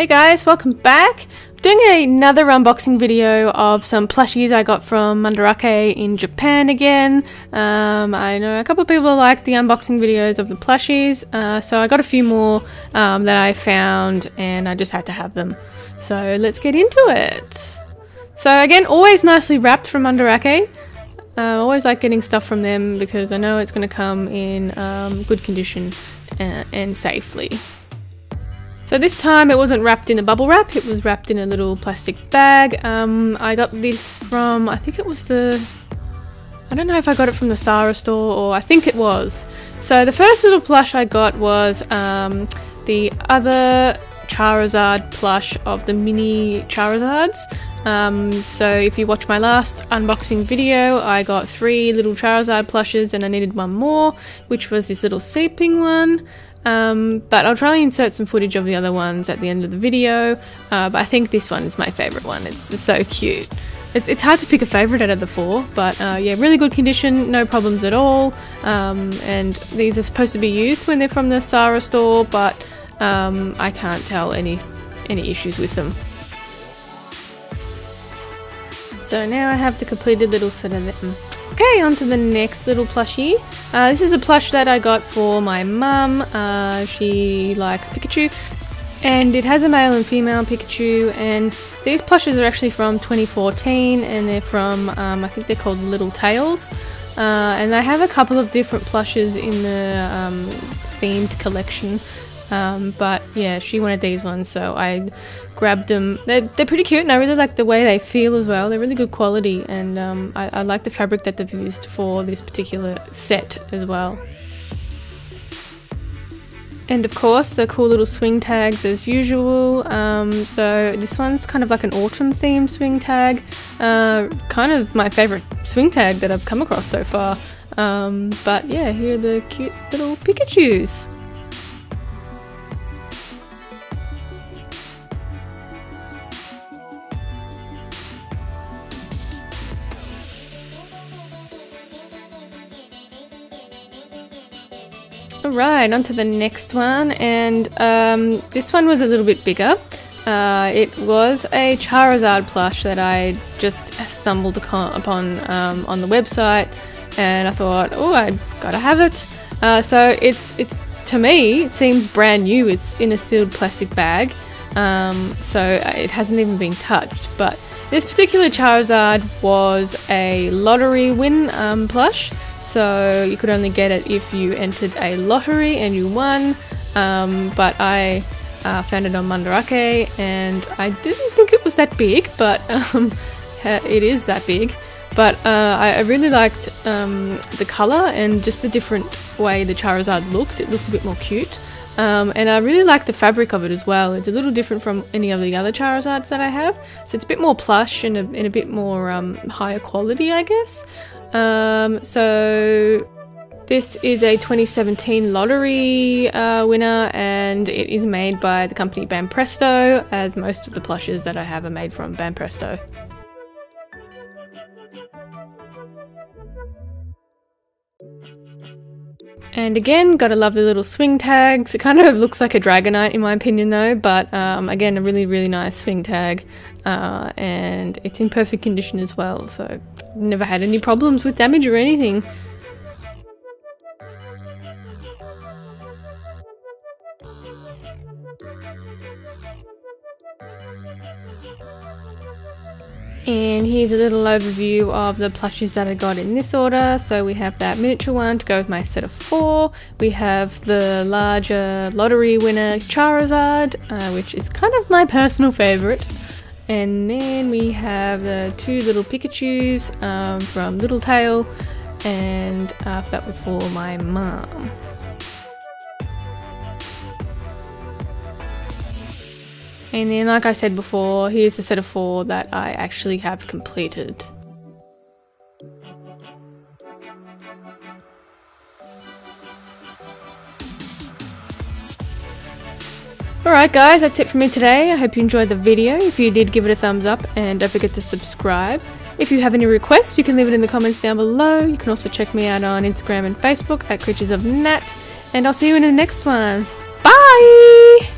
Hey guys, welcome back. I'm doing another unboxing video of some plushies I got from Mandarake in Japan again. I know a couple of people like the unboxing videos of the plushies, so I got a few more that I found and I just had to have them. So let's get into it. So again, always nicely wrapped from Mandarake. I always like getting stuff from them because I know it's going to come in good condition and safely. So this time it wasn't wrapped in a bubble wrap, it was wrapped in a little plastic bag. I got this from, I think it was I don't know if I got it from the Sarah store or I think it was. So the first little plush I got was the other Charizard plush of the mini Charizards. So if you watch my last unboxing video, I got 3 little Charizard plushes and I needed one more, which was this little seeping one. But I'll try and insert some footage of the other ones at the end of the video, but I think this one is my favourite one. It's just so cute. It's hard to pick a favourite out of the 4, but yeah, really good condition, no problems at all, and these are supposed to be used when they're from the Sarah store, but I can't tell any issues with them. So now I have the completed little set of them. Okay, on to the next little plushie. This is a plush that I got for my mum. She likes Pikachu, and it has a male and female Pikachu, and these plushes are actually from 2014, and they're from, I think they're called Little Tails, and they have a couple of different plushes in the themed collection. But yeah, she wanted these ones, so I grabbed them. They're pretty cute, and I really like the way they feel as well. They're really good quality, and I like the fabric that they've used for this particular set as well. And of course, the cool little swing tags as usual. So this one's kind of like an autumn themed swing tag. Kind of my favourite swing tag that I've come across so far. But yeah, here are the cute little Pikachus. Alright, on to the next one, and this one was a little bit bigger. It was a Charizard plush that I just stumbled upon on the website, and I thought, oh, I've got to have it. So it's to me, it seems brand new. It's in a sealed plastic bag, so it hasn't even been touched. But this particular Charizard was a lottery win plush. So you could only get it if you entered a lottery and you won, but I found it on Mandarake, and I didn't think it was that big, but it is that big. But I really liked the colour and just the different way the Charizard looked. It looked a bit more cute, and I really like the fabric of it as well. It's a little different from any of the other Charizards that I have, so it's a bit more plush and a bit more higher quality, I guess. So this is a 2017 lottery winner, and it is made by the company Banpresto, as most of the plushes that I have are made from Banpresto. And again, got a lovely little swing tags. It kind of looks like a Dragonite in my opinion though, but again, a really, really nice swing tag, and it's in perfect condition as well, so never had any problems with damage or anything. And here's a little overview of the plushies that I got in this order. So we have that miniature one to go with my set of 4. We have the larger lottery winner Charizard, which is kind of my personal favourite. And then we have the 2 little Pikachus from Little Tail, and that was for my mum. And then, like I said before, here's the set of 4 that I actually have completed. Alright guys, that's it for me today. I hope you enjoyed the video. If you did, give it a thumbs up and don't forget to subscribe. If you have any requests, you can leave it in the comments down below. You can also check me out on Instagram and Facebook at Creatures of Nat. And I'll see you in the next one. Bye!